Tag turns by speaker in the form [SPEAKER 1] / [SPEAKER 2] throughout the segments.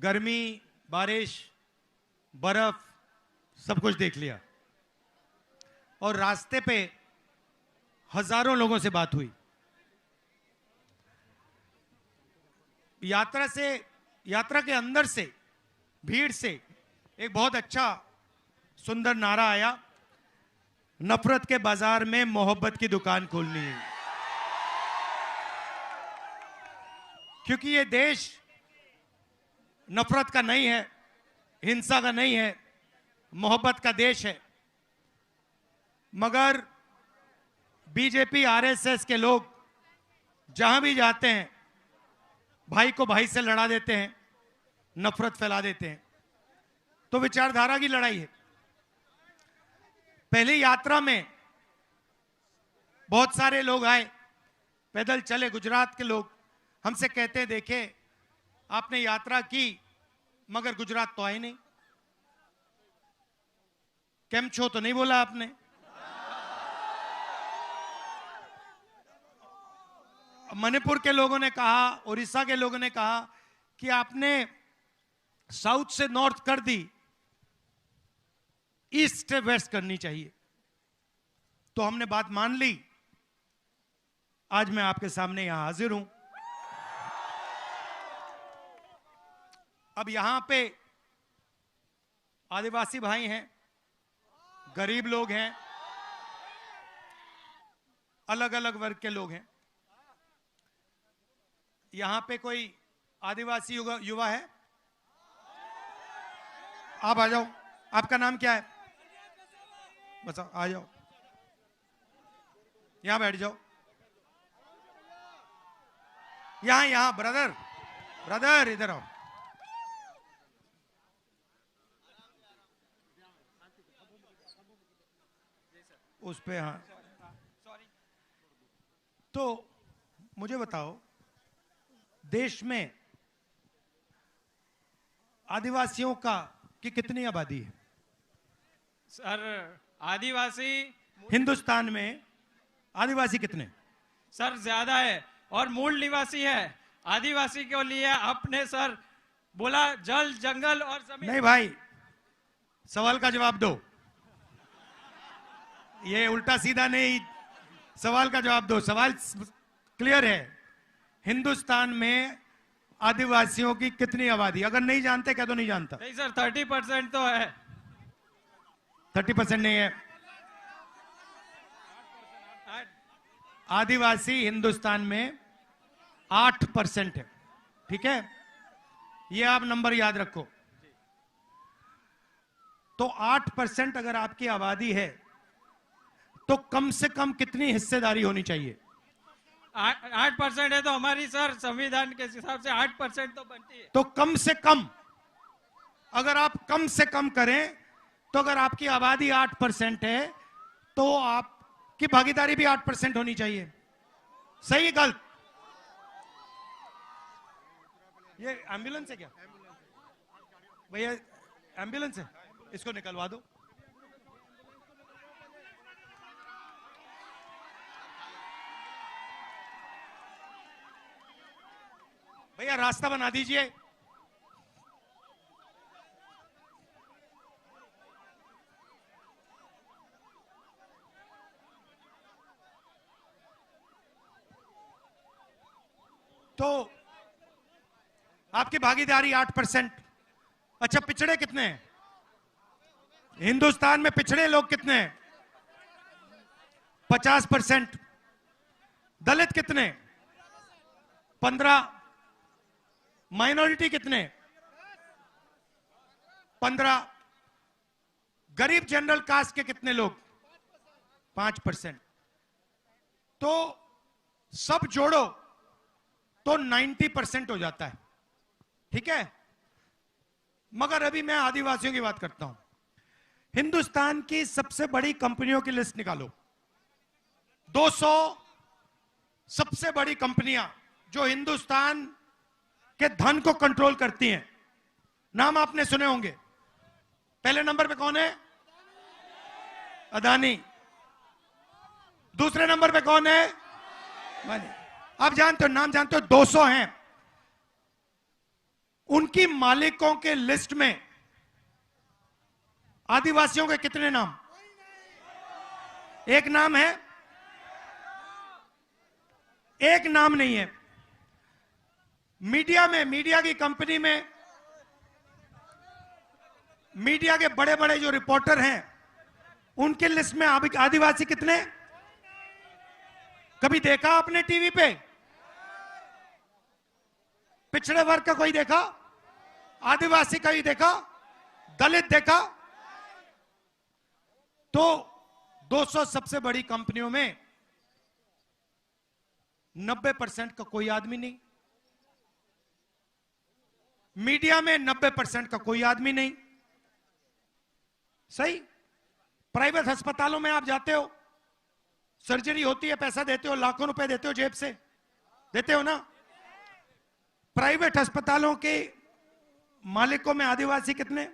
[SPEAKER 1] गर्मी, बारिश, बर्फ, सब कुछ देख लिया और रास्ते पे हजारों लोगों से बात हुई। यात्रा के अंदर से, भीड़ से एक बहुत अच्छा सुंदर नारा आया, नफरत के बाजार में मोहब्बत की दुकान खोलनी है। क्योंकि ये देश नफरत का नहीं है, हिंसा का नहीं है, मोहब्बत का देश है। मगर बीजेपी, आरएसएस के लोग जहां भी जाते हैं भाई को भाई से लड़ा देते हैं, नफरत फैला देते हैं। तो विचारधारा की लड़ाई है। पहली यात्रा में बहुत सारे लोग आए, पैदल चले, गुजरात के लोग हमसे कहते हैं, देखे आपने यात्रा की मगर गुजरात तो आए नहीं, केम छो तो नहीं बोला आपने। मणिपुर के लोगों ने कहा, उड़ीसा के लोगों ने कहा कि आपने साउथ से नॉर्थ कर दी, ईस्ट से वेस्ट करनी चाहिए। तो हमने बात मान ली। आज मैं आपके सामने यहां हाजिर हूं। अब यहां पे आदिवासी भाई हैं, गरीब लोग हैं, अलग अलग वर्ग के लोग हैं। यहां पे कोई आदिवासी युवा है? आप आ जाओ। आपका नाम क्या है? बताओ, आ जाओ, यहां बैठ जाओ। यहां ब्रदर इधर आओ। उस पे हाँ, तो मुझे बताओ, देश में आदिवासियों की कितनी आबादी है?
[SPEAKER 2] सर आदिवासी
[SPEAKER 1] हिंदुस्तान में आदिवासी कितने?
[SPEAKER 2] सर ज्यादा है और मूल निवासी है। आदिवासी के लिए आपने सर बोला जल, जंगल और जमीन।
[SPEAKER 1] नहीं भाई, सवाल का जवाब दो। ये उल्टा सीधा नहीं, सवाल का जवाब दो। सवाल क्लियर है। हिंदुस्तान में आदिवासियों की कितनी आबादी? अगर नहीं जानते क्या तो नहीं जानता।
[SPEAKER 2] नहीं सर, 30% तो है।
[SPEAKER 1] 30% नहीं है। आदिवासी हिंदुस्तान में 8% है। ठीक है, ये आप नंबर याद रखो। तो 8% अगर आपकी आबादी है तो कम से कम कितनी हिस्सेदारी होनी चाहिए?
[SPEAKER 2] 8% है तो हमारी सर संविधान के हिसाब से 8% तो बनती है।
[SPEAKER 1] तो कम से कम, अगर आप कम से कम करें तो अगर आपकी आबादी 8% है तो आपकी भागीदारी भी 8% होनी चाहिए। सही है गलत? ये एम्बुलेंस है क्या भैया? एम्बुलेंस है, इसको निकलवा दो। भैया रास्ता बना दीजिए। तो आपकी भागीदारी 8%। अच्छा, पिछड़े कितने हैं हिंदुस्तान में? पिछड़े लोग कितने हैं? 50%। दलित कितने? 15। माइनॉरिटी कितने? 15। गरीब जनरल कास्ट के कितने लोग? 5%। तो सब जोड़ो तो 90% हो जाता है। ठीक है, मगर अभी मैं आदिवासियों की बात करता हूं। हिंदुस्तान की सबसे बड़ी कंपनियों की लिस्ट निकालो। 200 सबसे बड़ी कंपनियां जो हिंदुस्तान के धन को कंट्रोल करती हैं, नाम आपने सुने होंगे। पहले नंबर पे कौन है? अदानी। दूसरे नंबर पे कौन है? आप जानते हो, नाम जानते हो? 200 हैं। उनकी मालिकों के लिस्ट में आदिवासियों के कितने नाम? एक नाम है, एक नाम नहीं है। मीडिया में, मीडिया की कंपनी में, मीडिया के बड़े बड़े जो रिपोर्टर हैं उनके लिस्ट में आदिवासी कितने? कभी देखा आपने टीवी पे? पिछड़े वर्ग का कोई देखा? आदिवासी का ही देखा? दलित देखा? तो 200 सबसे बड़ी कंपनियों में 90% का कोई आदमी नहीं। मीडिया में 90% का कोई आदमी नहीं। सही? प्राइवेट अस्पतालों में आप जाते हो, सर्जरी होती है, पैसा देते हो, लाखों रुपए देते हो जेब से, देते हो ना? प्राइवेट अस्पतालों के मालिकों में आदिवासी कितने?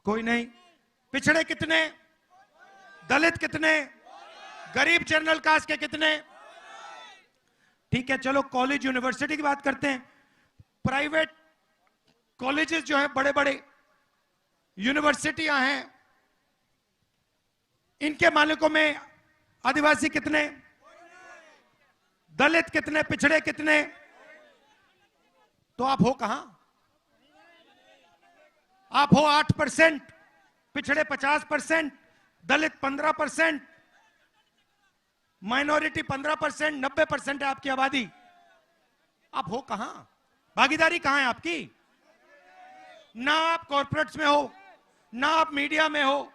[SPEAKER 1] कोई नहीं। पिछड़े कितने? दलित कितने? गरीब जनरल कास्ट के कितने? ठीक है, चलो कॉलेज यूनिवर्सिटी की बात करते हैं। प्राइवेट कॉलेजेस जो है, बड़े बड़े यूनिवर्सिटियां हैं, इनके मालिकों में आदिवासी कितने? दलित कितने? पिछड़े कितने? तो आप हो कहां? आप हो 8%, पिछड़े 50%, दलित 15%, माइनॉरिटी 15%, 90% है आपकी आबादी। आप हो कहां? भागीदारी कहां है आपकी? ना आप कॉर्पोरेट्स में हो, ना आप मीडिया में हो,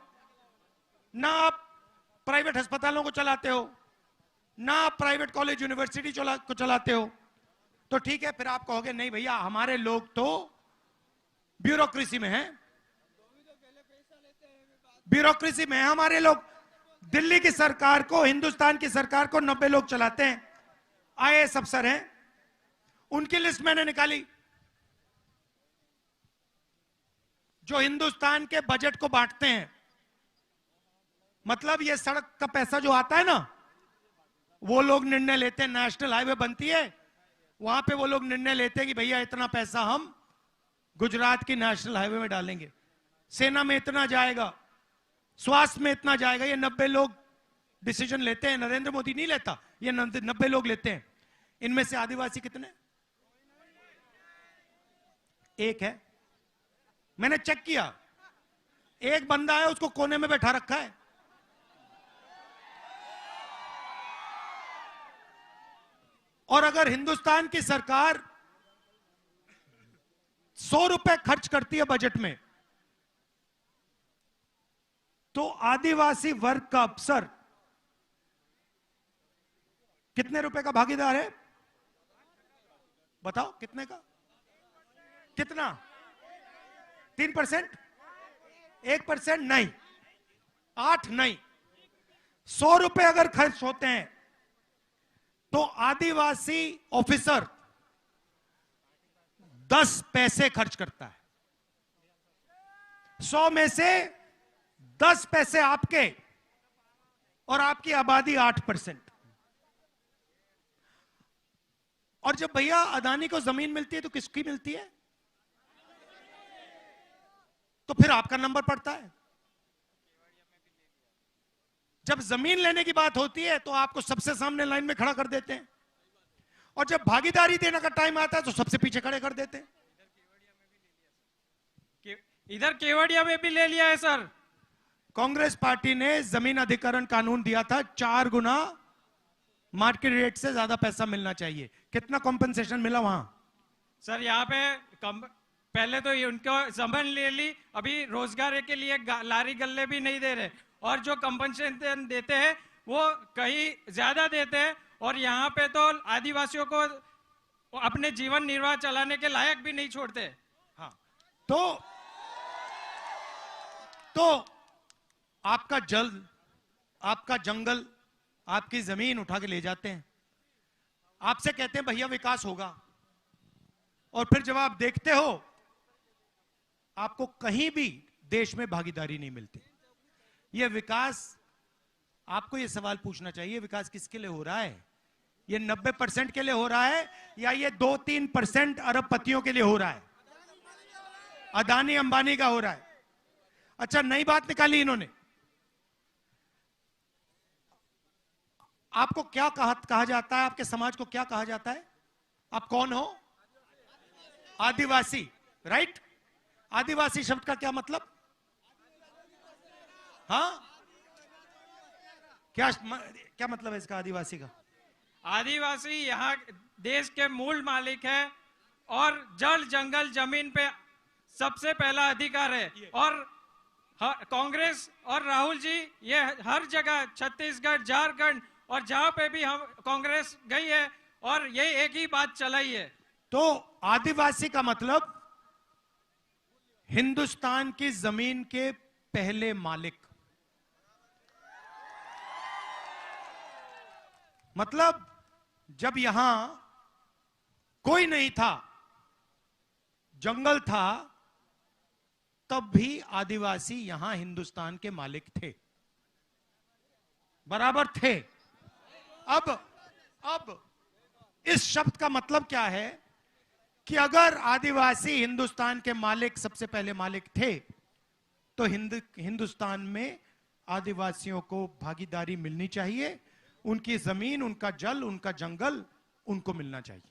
[SPEAKER 1] ना आप प्राइवेट अस्पतालों को चलाते हो, ना आप प्राइवेट कॉलेज यूनिवर्सिटी को चलाते हो। तो ठीक है, फिर आप कहोगे नहीं भैया हमारे लोग तो ब्यूरोक्रेसी में हैं, ब्यूरोक्रेसी में है हमारे लोग। दिल्ली की सरकार को, हिंदुस्तान की सरकार को 90 लोग चलाते हैं, आईएएस अफसर हैं। उनकी लिस्ट मैंने निकाली जो हिंदुस्तान के बजट को बांटते हैं। मतलब ये सड़क का पैसा जो आता है ना, वो लोग निर्णय लेते हैं। नेशनल हाईवे बनती है, वहां पे वो लोग निर्णय लेते हैं कि भैया इतना पैसा हम गुजरात की नेशनल हाईवे में डालेंगे, सेना में इतना जाएगा, स्वास्थ्य में इतना जाएगा। ये 90 लोग डिसीजन लेते हैं। नरेंद्र मोदी नहीं लेता, ये 90 लोग लेते हैं। इनमें से आदिवासी कितने? एक है। मैंने चेक किया, एक बंदा है, उसको कोने में बैठा रखा है। और अगर हिंदुस्तान की सरकार 100 रुपए खर्च करती है बजट में, तो आदिवासी वर्ग का अफसर कितने रुपए का भागीदार है? बताओ कितने का? कितना? 3%? 1% नहीं, 8 नहीं, 100 रुपए अगर खर्च होते हैं तो आदिवासी ऑफिसर 10 पैसे खर्च करता है। 100 में से 10 पैसे आपके, और आपकी आबादी 8%। और जब भैया अदानी को जमीन मिलती है तो किसकी मिलती है? तो फिर आपका नंबर पड़ता है। जब जमीन लेने की बात होती है तो आपको सबसे सामने लाइन में खड़ा कर देते हैं, और जब भागीदारी देने का टाइम आता है तो सबसे पीछे खड़े कर देते हैं।
[SPEAKER 2] इधर केवड़िया में भी ले लिया है सर।
[SPEAKER 1] कांग्रेस पार्टी ने जमीन अधिग्रहण कानून दिया था, 4 गुना मार्केट रेट से ज्यादा पैसा मिलना चाहिए। कितना कॉम्पेंसेशन मिला वहां?
[SPEAKER 2] सर यहाँ पे पहले तो उनको जमीन ले ली, अभी रोजगार के लिए लारी गल्ले भी नहीं दे रहे, और जो कंपनसेशन देते हैं वो कहीं ज्यादा देते हैं, और यहाँ पे तो आदिवासियों को अपने जीवन निर्वाह चलाने के लायक भी नहीं छोड़ते।
[SPEAKER 1] हाँ, तो आपका जल, आपका जंगल, आपकी जमीन उठा के ले जाते हैं, आपसे कहते हैं भैया विकास होगा, और फिर जब आप देखते हो आपको कहीं भी देश में भागीदारी नहीं मिलती। यह विकास, आपको यह सवाल पूछना चाहिए, विकास किसके लिए हो रहा है? ये 90% के लिए हो रहा है या ये 2-3% अरबपतियों के लिए हो रहा है? अदानी अंबानी का हो रहा है। अच्छा, नई बात निकाली इन्होंने। आपको क्या कहा जाता है? आपके समाज को क्या कहा जाता है? आप कौन हो? आदिवासी, राइट? आदिवासी शब्द का क्या मतलब? हाँ, क्या मतलब है इसका, आदिवासी का?
[SPEAKER 2] आदिवासी यहाँ देश के मूल मालिक है और जल जंगल जमीन पे सबसे पहला अधिकार है। और कांग्रेस और राहुल जी ये हर जगह, छत्तीसगढ़, झारखंड और जहां पे भी हम कांग्रेस गई है और ये एक ही बात चलाई है।
[SPEAKER 1] तो आदिवासी का मतलब हिंदुस्तान की जमीन के पहले मालिक। मतलब जब यहां कोई नहीं था, जंगल था, तब भी आदिवासी यहां हिंदुस्तान के मालिक थे, बराबर थे। अब इस शब्द का मतलब क्या है कि अगर आदिवासी हिंदुस्तान के मालिक, सबसे पहले मालिक थे, तो हिंदुस्तान में आदिवासियों को भागीदारी मिलनी चाहिए। उनकी जमीन, उनका जल, उनका जंगल उनको मिलना चाहिए।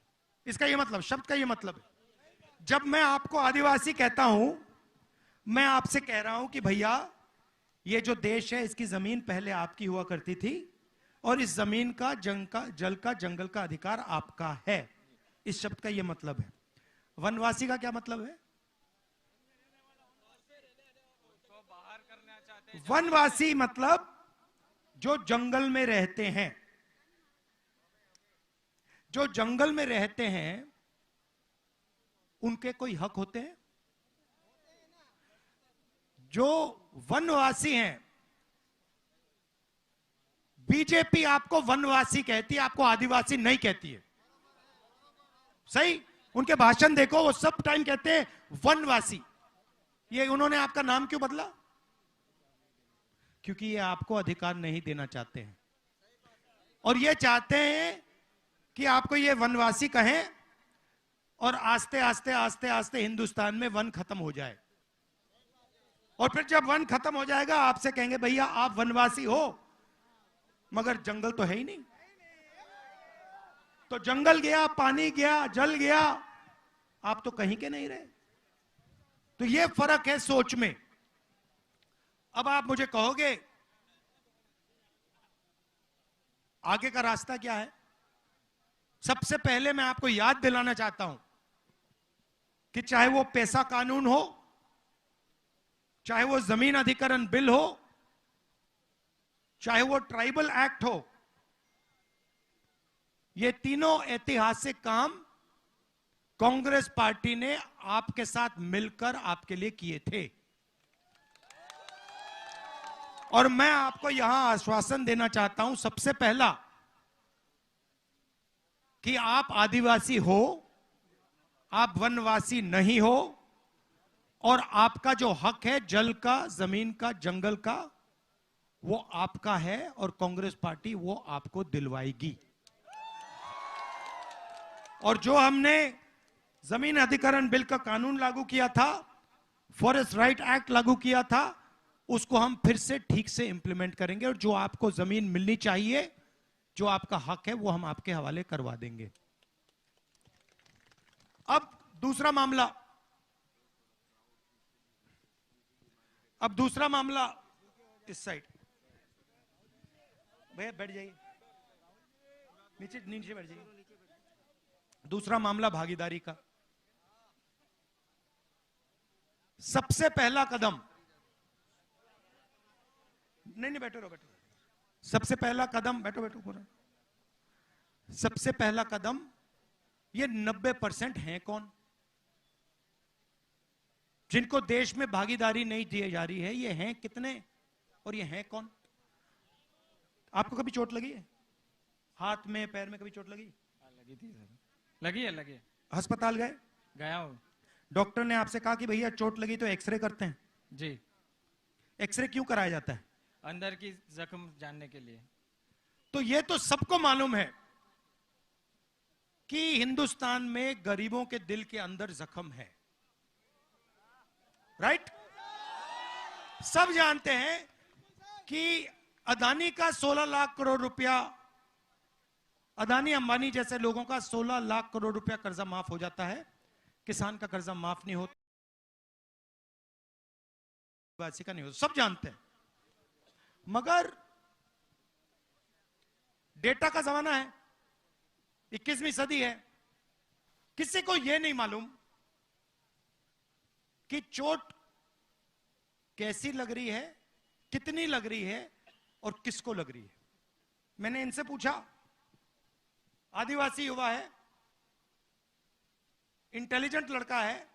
[SPEAKER 1] इसका यह मतलब, शब्द का यह मतलब है। जब मैं आपको आदिवासी कहता हूं, मैं आपसे कह रहा हूं कि भैया ये जो देश है इसकी जमीन पहले आपकी हुआ करती थी और इस जमीन का, जल का, जंगल का अधिकार आपका है। इस शब्द का यह मतलब है। वनवासी का क्या मतलब है? वनवासी मतलब जो जंगल में रहते हैं। जो जंगल में रहते हैं उनके कोई हक होते हैं? जो वनवासी हैं, बीजेपी आपको वनवासी कहती है, आपको आदिवासी नहीं कहती है। सही? उनके भाषण देखो, वो सब टाइम कहते हैं वनवासी। ये उन्होंने आपका नाम क्यों बदला? क्योंकि ये आपको अधिकार नहीं देना चाहते हैं और ये चाहते हैं कि आपको ये वनवासी कहें और आस्ते आस्ते आस्ते आस्ते हिंदुस्तान में वन खत्म हो जाए। और फिर जब वन खत्म हो जाएगा आपसे कहेंगे भैया आप वनवासी हो, मगर जंगल तो है ही नहीं। तो जंगल गया, पानी गया, जल गया, आप तो कहीं के नहीं रहे। तो ये फर्क है सोच में। अब आप मुझे कहोगे आगे का रास्ता क्या है? सबसे पहले मैं आपको याद दिलाना चाहता हूं कि चाहे वो पैसा कानून हो, चाहे वो जमीन अधिग्रहण बिल हो, चाहे वो ट्राइबल एक्ट हो, ये तीनों ऐतिहासिक काम कांग्रेस पार्टी ने आपके साथ मिलकर आपके लिए किए थे। और मैं आपको यहां आश्वासन देना चाहता हूं, सबसे पहला कि आप आदिवासी हो, आप वनवासी नहीं हो और आपका जो हक है जल का, जमीन का, जंगल का, वो आपका है और कांग्रेस पार्टी वो आपको दिलवाएगी। और जो हमने जमीन अधिग्रहण बिल का कानून लागू किया था, फॉरेस्ट राइट एक्ट लागू किया था, उसको हम फिर से ठीक से इंप्लीमेंट करेंगे और जो आपको जमीन मिलनी चाहिए, जो आपका हक है, वो हम आपके हवाले करवा देंगे। अब दूसरा मामला इस साइड। भैया बैठ जाइए, नीचे नीचे बैठ जाइए। दूसरा मामला भागीदारी का। सबसे पहला कदम, नहीं बैठो बैठो। सबसे पहला कदम, बैठो पूरा। सबसे पहला कदम, ये 90% हैं कौन जिनको देश में भागीदारी नहीं दी जा रही है? ये हैं कितने और ये हैं कौन? आपको कभी चोट लगी है? हाथ में, पैर में कभी चोट लगी?
[SPEAKER 2] लगी थी सर। लगी है।
[SPEAKER 1] अस्पताल गया हूं। डॉक्टर ने आपसे कहा कि भैया चोट लगी तो एक्सरे करते हैं?
[SPEAKER 2] जी।
[SPEAKER 1] एक्सरे क्यों कराया जाता है?
[SPEAKER 2] अंदर की जख्म जानने के लिए।
[SPEAKER 1] तो ये तो सबको मालूम है कि हिंदुस्तान में गरीबों के दिल के अंदर जख्म है, राइट? सब जानते हैं कि अदानी का 16 लाख करोड़ रुपया, अदानी अंबानी जैसे लोगों का 16 लाख करोड़ रुपया कर्जा माफ हो जाता है, किसान का कर्जा माफ नहीं होता, का नहीं होता, सब जानते हैं। मगर डेटा का जमाना है, 21वीं सदी है, किसी को यह नहीं मालूम कि चोट कैसी लग रही है, कितनी लग रही है और किसको लग रही है। मैंने इनसे पूछा, आदिवासी युवा है, इंटेलिजेंट लड़का है,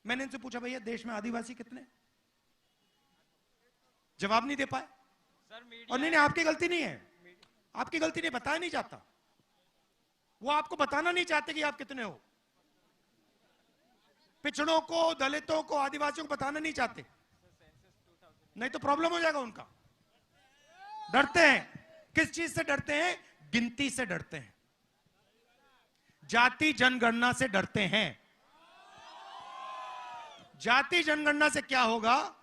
[SPEAKER 1] मैंने इनसे पूछा भैया देश में आदिवासी कितने? जवाब नहीं दे पाए। और नहीं, आपकी गलती नहीं है, आपकी गलती नहीं, बताया नहीं जाता, वो आपको बताना नहीं चाहते कि आप कितने हो। पिछड़ों को, दलितों को, आदिवासियों को बताना नहीं चाहते, नहीं तो प्रॉब्लम हो जाएगा उनका। डरते हैं, किस चीज से डरते हैं? गिनती से डरते हैं, जाति जनगणना से डरते हैं। जाति जनगणना से क्या होगा?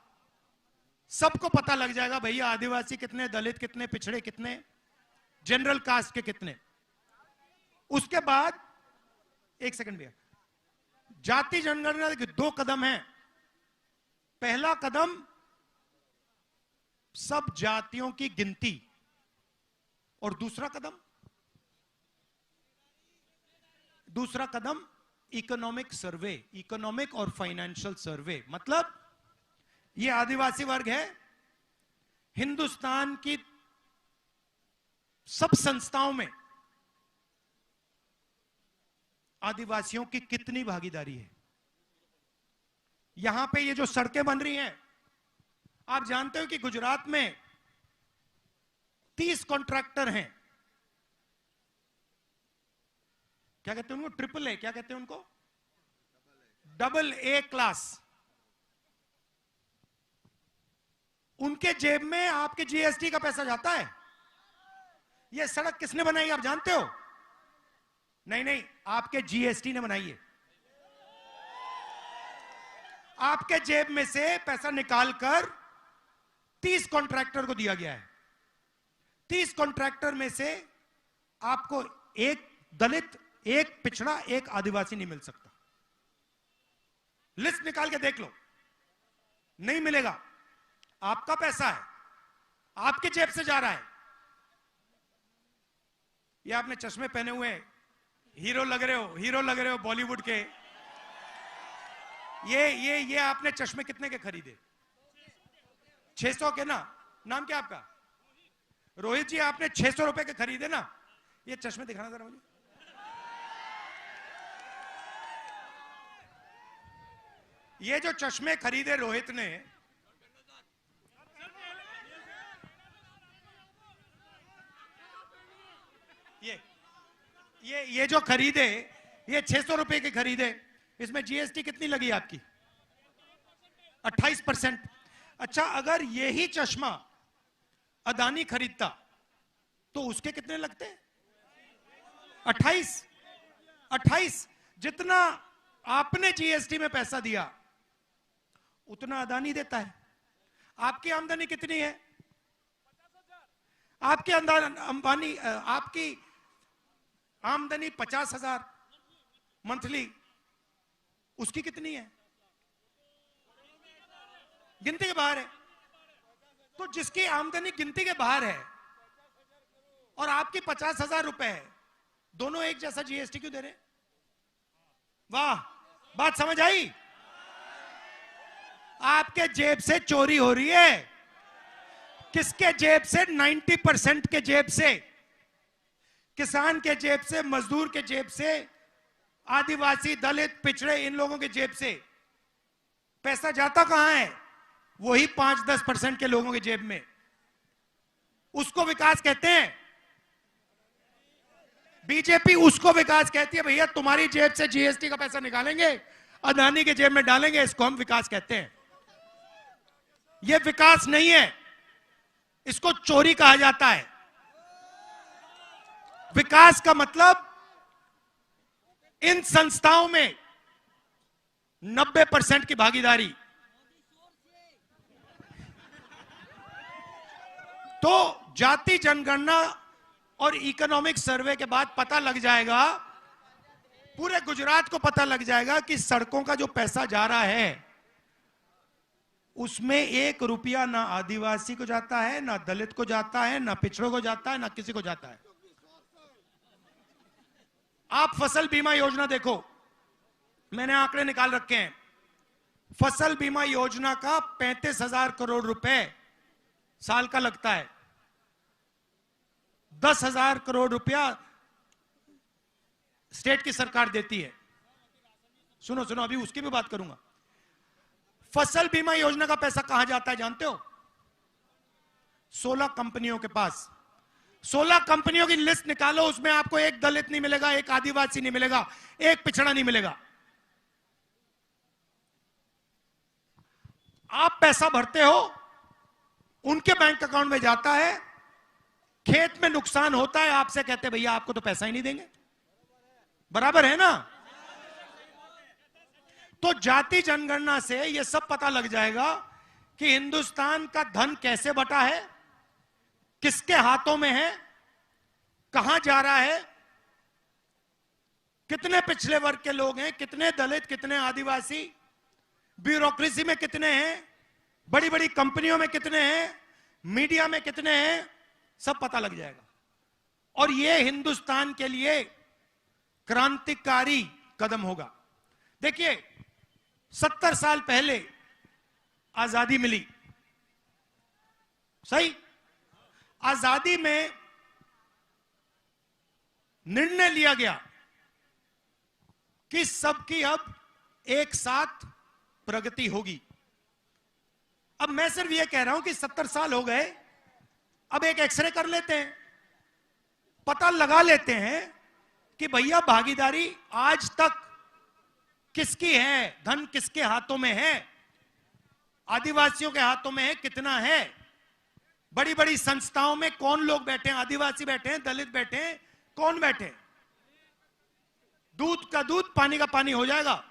[SPEAKER 1] सबको पता लग जाएगा भैया आदिवासी कितने, दलित कितने, पिछड़े कितने, जनरल कास्ट के कितने। उसके बाद एक सेकंड भैया, जाति जनगणना के 2 कदम हैं। पहला कदम सब जातियों की गिनती, और दूसरा कदम इकोनॉमिक सर्वे, इकोनॉमिक और फाइनेंशियल सर्वे। मतलब ये आदिवासी वर्ग है, हिंदुस्तान की सब संस्थाओं में आदिवासियों की कितनी भागीदारी है। यहां पे ये जो सड़कें बन रही हैं, आप जानते हो कि गुजरात में 30 कॉन्ट्रैक्टर हैं, क्या कहते हैं उनको? ट्रिपल ए, क्या कहते हैं उनको? Double A class. उनके जेब में आपके जीएसटी का पैसा जाता है। यह सड़क किसने बनाई आप जानते हो? नहीं, आपके जीएसटी ने बनाई है। आपके जेब में से पैसा निकालकर 30 कॉन्ट्रैक्टर को दिया गया है। 30 कॉन्ट्रैक्टर में से आपको एक दलित, एक पिछड़ा, एक आदिवासी नहीं मिल सकता। लिस्ट निकाल के देख लो, नहीं मिलेगा। आपका पैसा है, आपके जेब से जा रहा है। ये आपने चश्मे पहने हुए, हीरो लग रहे हो बॉलीवुड के। ये आपने चश्मे कितने के खरीदे? 600 के ना? नाम क्या आपका? रोहित जी, आपने 600 रुपए के खरीदे ना? ये चश्मे दिखाना जरा मुझे। ये जो चश्मे खरीदे रोहित ने, ये जो खरीदे, ये 600 रुपए के खरीदे, इसमें जीएसटी कितनी लगी आपकी? 28%। अच्छा, अगर यही चश्मा अदानी खरीदता तो उसके कितने लगते? 28। जितना आपने जीएसटी में पैसा दिया उतना अदानी देता है। आपकी आमदनी कितनी है? आपकी आमदनी 50,000 मंथली, उसकी कितनी है? गिनती के बाहर है। तो जिसकी आमदनी गिनती के बाहर है और आपकी 50,000 रुपए है, दोनों एक जैसा जीएसटी क्यों दे रहे? वाह, बात समझ आई? आपके जेब से चोरी हो रही है। किसके जेब से? 90% के जेब से, किसान के जेब से, मजदूर के जेब से, आदिवासी, दलित, पिछड़े, इन लोगों के जेब से। पैसा जाता कहां है? वही 5-10% के लोगों के जेब में। उसको विकास कहते हैं। बीजेपी उसको विकास कहती है। भैया तुम्हारी जेब से जीएसटी का पैसा निकालेंगे, अदानी के जेब में डालेंगे, इसको हम विकास कहते हैं। यह विकास नहीं है, इसको चोरी कहा जाता है। विकास का मतलब इन संस्थाओं में 90% की भागीदारी। तो जाति जनगणना और इकोनॉमिक सर्वे के बाद पता लग जाएगा, पूरे गुजरात को पता लग जाएगा कि सड़कों का जो पैसा जा रहा है उसमें 1 रुपया ना आदिवासी को जाता है, ना दलित को जाता है, ना पिछड़ों को जाता है, ना किसी को जाता है। आप फसल बीमा योजना देखो, मैंने आंकड़े निकाल रखे हैं। फसल बीमा योजना का 35,000 करोड़ रुपए साल का लगता है। 10,000 करोड़ रुपया स्टेट की सरकार देती है। सुनो सुनो, अभी उसकी भी बात करूंगा। फसल बीमा योजना का पैसा कहां जाता है जानते हो? 16 कंपनियों के पास। 16 कंपनियों की लिस्ट निकालो, उसमें आपको एक दलित नहीं मिलेगा, एक आदिवासी नहीं मिलेगा, एक पिछड़ा नहीं मिलेगा। आप पैसा भरते हो, उनके बैंक अकाउंट में जाता है, खेत में नुकसान होता है, आपसे कहते भैया आपको तो पैसा ही नहीं देंगे। बराबर है ना? तो जाति जनगणना से यह सब पता लग जाएगा कि हिंदुस्तान का धन कैसे बटा है, किसके हाथों में है, कहां जा रहा है, कितने पिछड़े वर्ग के लोग हैं, कितने दलित, कितने आदिवासी, ब्यूरोक्रेसी में कितने हैं, बड़ी बड़ी कंपनियों में कितने हैं, मीडिया में कितने हैं, सब पता लग जाएगा। और यह हिंदुस्तान के लिए क्रांतिकारी कदम होगा। देखिए 70 साल पहले आजादी मिली, सही? आजादी में निर्णय लिया गया कि सबकी अब एक साथ प्रगति होगी। अब मैं सिर्फ यह कह रहा हूं कि 70 साल हो गए, अब एक एक्सरे कर लेते हैं, पता लगा लेते हैं कि भैया भागीदारी आज तक किसकी है, धन किसके हाथों में है, आदिवासियों के हाथों में है, कितना है, बड़ी बड़ी संस्थाओं में कौन लोग बैठे हैं, आदिवासी बैठे हैं, दलित बैठे हैं, कौन बैठे? दूध का दूध, पानी का पानी हो जाएगा।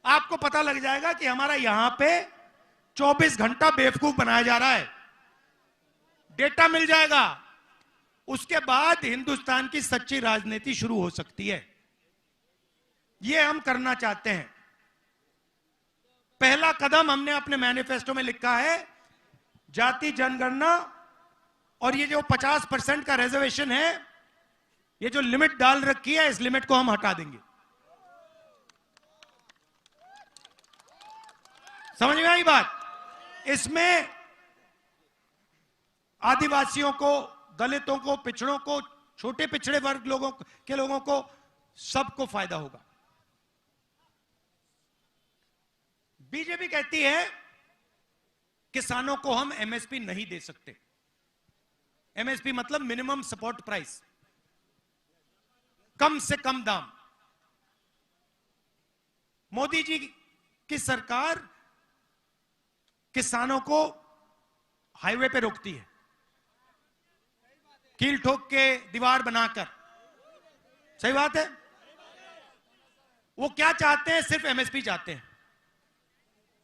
[SPEAKER 1] आपको पता लग जाएगा कि हमारा यहां पे 24 घंटा बेवकूफ बनाया जा रहा है, डेटा मिल जाएगा। उसके बाद हिंदुस्तान की सच्ची राजनीति शुरू हो सकती है। यह हम करना चाहते हैं। पहला कदम हमने अपने मैनिफेस्टो में लिखा है, जाति जनगणना, और ये जो 50% का रिजर्वेशन है, ये जो लिमिट डाल रखी है, इस लिमिट को हम हटा देंगे। समझ में आई बात? इसमें आदिवासियों को, दलितों को, पिछड़ों को, छोटे पिछड़े वर्ग लोगों को सबको फायदा होगा। बीजेपी कहती है किसानों को हम एमएसपी नहीं दे सकते। एमएसपी मतलब मिनिमम सपोर्ट प्राइस, कम से कम दाम। मोदी जी की सरकार किसानों को हाईवे पे रोकती है, कील ठोक के दीवार बनाकर। सही बात है। वो क्या चाहते हैं? सिर्फ एमएसपी चाहते हैं।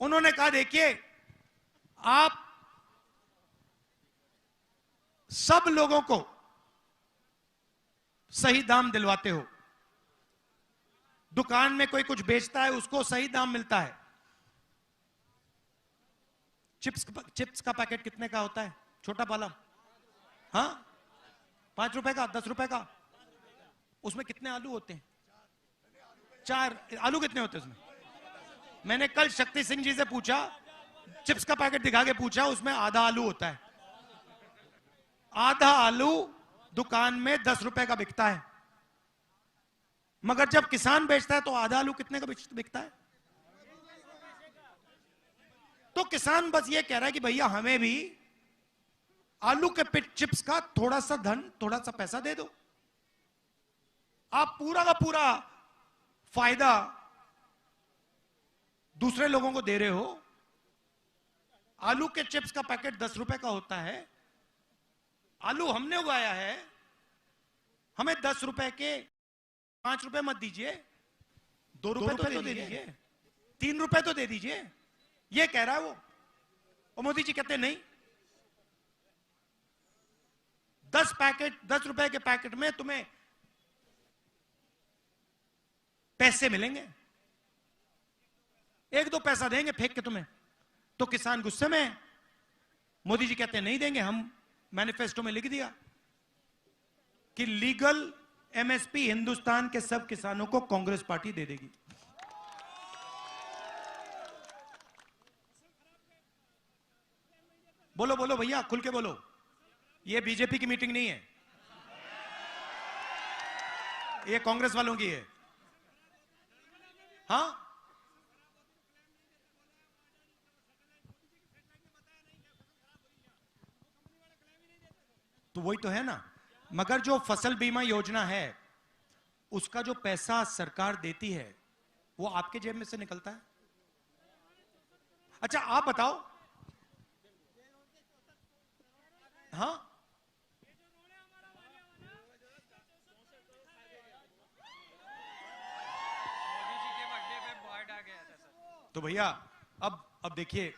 [SPEAKER 1] उन्होंने कहा देखिए, आप सब लोगों को सही दाम दिलवाते हो, दुकान में कोई कुछ बेचता है उसको सही दाम मिलता है। चिप्स का पैकेट कितने का होता है? छोटा वाला, हाँ, 5 रुपए का, 10 रुपए का। उसमें कितने आलू होते हैं? 4 आलू कितने होते हैं उसमें? मैंने कल शक्ति सिंह जी से पूछा, चिप्स का पैकेट दिखा के पूछा, उसमें आधा आलू होता है। आधा आलू दुकान में 10 रुपए का बिकता है, मगर जब किसान बेचता है तो आधा आलू कितने का बिकता है? तो किसान बस ये कह रहा है कि भैया हमें भी आलू के चिप्स का थोड़ा सा धन, थोड़ा सा पैसा दे दो। आप पूरा का पूरा फायदा दूसरे लोगों को दे रहे हो। आलू के चिप्स का पैकेट 10 रुपए का होता है, आलू हमने उगाया है, हमें 10 रुपए के 5 रुपए मत दीजिए, 2 रुपए तो दे दीजिए, 3 रुपए तो दे दीजिए, ये कह रहा है वो। और मोदी जी कहते नहीं, 10 रुपए के पैकेट में तुम्हें पैसे मिलेंगे, 1-2 पैसा देंगे फेंक के तुम्हें। तो किसान गुस्से में है। मोदी जी कहते हैं नहीं देंगे, हम मैनिफेस्टो में लिख दिया कि लीगल एमएसपी हिंदुस्तान के सब किसानों को कांग्रेस पार्टी दे देगी। बोलो बोलो भैया, खुल के बोलो, ये बीजेपी की मीटिंग नहीं है, ये कांग्रेस वालों की है। हाँ, तो वही तो है ना। मगर जो फसल बीमा योजना है उसका जो पैसा सरकार देती है वो आपके जेब में से निकलता है। अच्छा आप बताओ, हाँ
[SPEAKER 2] मोदी जी के बर्थडे पे बॉर्ड आ गया था सर।
[SPEAKER 1] तो भैया अब देखिए,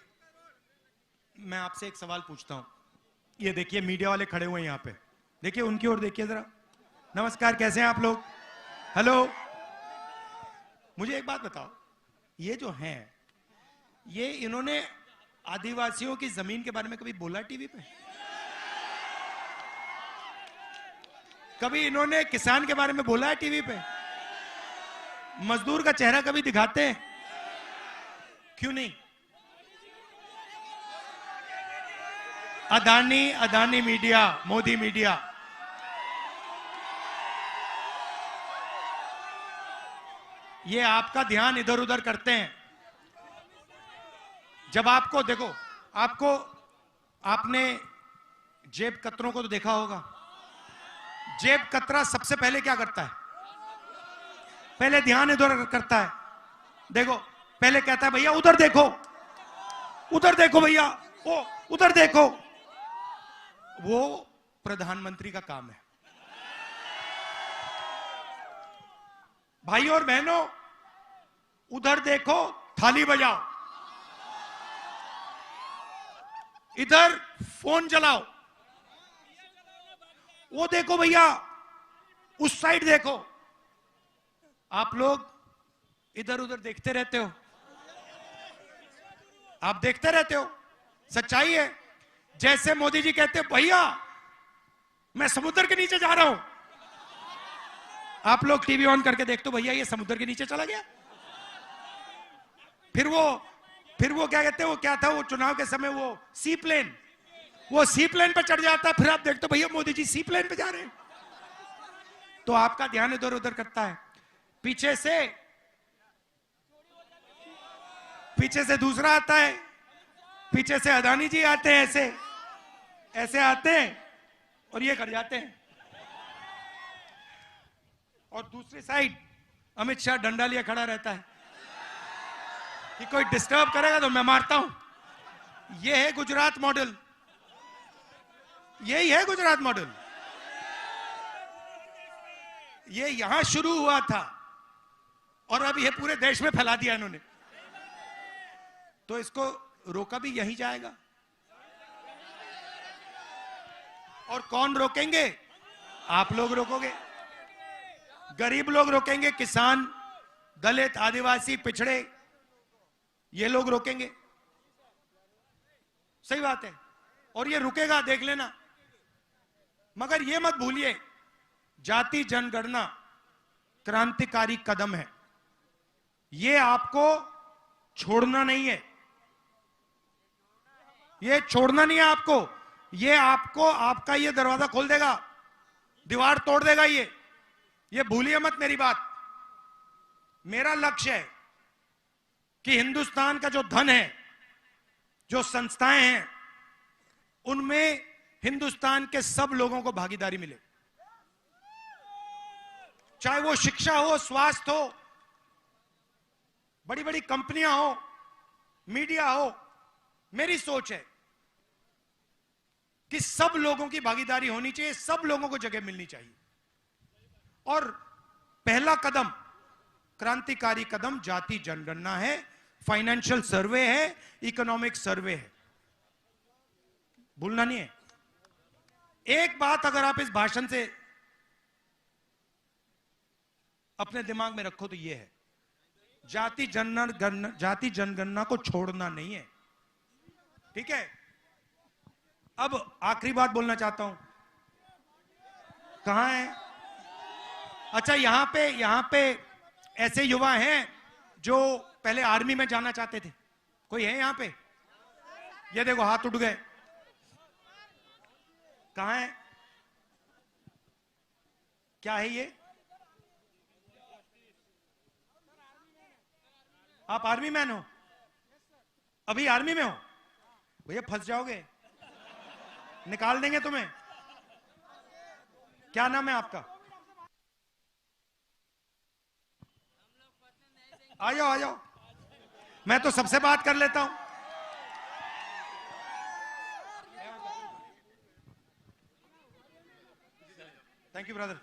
[SPEAKER 1] मैं आपसे एक सवाल पूछता हूं। ये देखिए मीडिया वाले खड़े हुए हैं यहां पे, देखिए उनकी ओर देखिए जरा। नमस्कार, कैसे हैं आप लोग? हेलो, मुझे एक बात बताओ, ये जो हैं, ये इन्होंने आदिवासियों की जमीन के बारे में कभी बोला टीवी पे? कभी इन्होंने किसान के बारे में बोला है टीवी पे? मजदूर का चेहरा कभी दिखाते हैं? क्यों नहीं? अदानी मीडिया, मोदी मीडिया, ये आपका ध्यान इधर उधर करते हैं। जब आपको देखो, आपने जेब कतरों को तो देखा होगा। जेब कतरा सबसे पहले क्या करता है? पहले ध्यान इधर करता है। देखो, पहले कहता है भैया उधर देखो, उधर देखो भैया, ओ उधर देखो। वो प्रधानमंत्री का काम है। भाई और बहनों, उधर देखो, थाली बजाओ, इधर फोन चलाओ, वो देखो भैया, उस साइड देखो। आप लोग इधर उधर देखते रहते हो, आप देखते रहते हो। सच्चाई है। जैसे मोदी जी कहते हैं भैया मैं समुद्र के नीचे जा रहा हूं, आप लोग टीवी ऑन करके देखते हो, भैया ये समुद्र के नीचे चला गया। फिर वो क्या कहते हैं, वो क्या था वो चुनाव के समय, वो सी प्लेन पे चढ़ जाता है। फिर आप देखते हो भैया मोदी जी सी प्लेन पे जा रहे हैं। तो आपका ध्यान इधर उधर करता है। पीछे से दूसरा आता है, पीछे से अदानी जी आते हैं, ऐसे आते हैं और ये कर जाते हैं। और दूसरी साइड अमित शाह डंडा लिए खड़ा रहता है कि कोई डिस्टर्ब करेगा तो मैं मारता हूं। ये है गुजरात मॉडल, यही है गुजरात मॉडल। ये यहां शुरू हुआ था और अब ये पूरे देश में फैला दिया इन्होंने। तो इसको रोका भी यही जाएगा। और कौन रोकेंगे? आप लोग रोकोगे, गरीब लोग रोकेंगे, किसान, दलित, आदिवासी, पिछड़े, ये लोग रोकेंगे। सही बात है। और ये रुकेगा, देख लेना। मगर ये मत भूलिए, जाति जनगणना क्रांतिकारी कदम है। ये आपको छोड़ना नहीं है, ये छोड़ना नहीं है आपको। ये आपको आपका ये दरवाजा खोल देगा, दीवार तोड़ देगा। ये भूलिए मत मेरी बात। मेरा लक्ष्य है कि हिंदुस्तान का जो धन है, जो संस्थाएं हैं, उनमें हिंदुस्तान के सब लोगों को भागीदारी मिले। चाहे वो शिक्षा हो, स्वास्थ्य हो, बड़ी बड़ी कंपनियां हो, मीडिया हो। मेरी सोच है कि सब लोगों की भागीदारी होनी चाहिए, सब लोगों को जगह मिलनी चाहिए। और पहला कदम, क्रांतिकारी कदम जाति जनगणना है, फाइनेंशियल सर्वे है, इकोनॉमिक सर्वे है, भूलना नहीं है। एक बात अगर आप इस भाषण से अपने दिमाग में रखो तो यह है, जाति जनगणना को छोड़ना नहीं है, ठीक है। अब आखिरी बात बोलना चाहता हूं, कहां है? अच्छा, यहां पे ऐसे युवा हैं जो पहले आर्मी में जाना चाहते थे, कोई है यहां पे? ये देखो हाथ उठ गए, कहां है? क्या है ये? आप आर्मी मैन हो? अभी आर्मी में हो? भैया फंस जाओगे, निकाल देंगे तुम्हें। क्या नाम है आपका? आ जाओ आ जाओ, मैं तो सबसे बात कर लेता हूं। Thank you brother.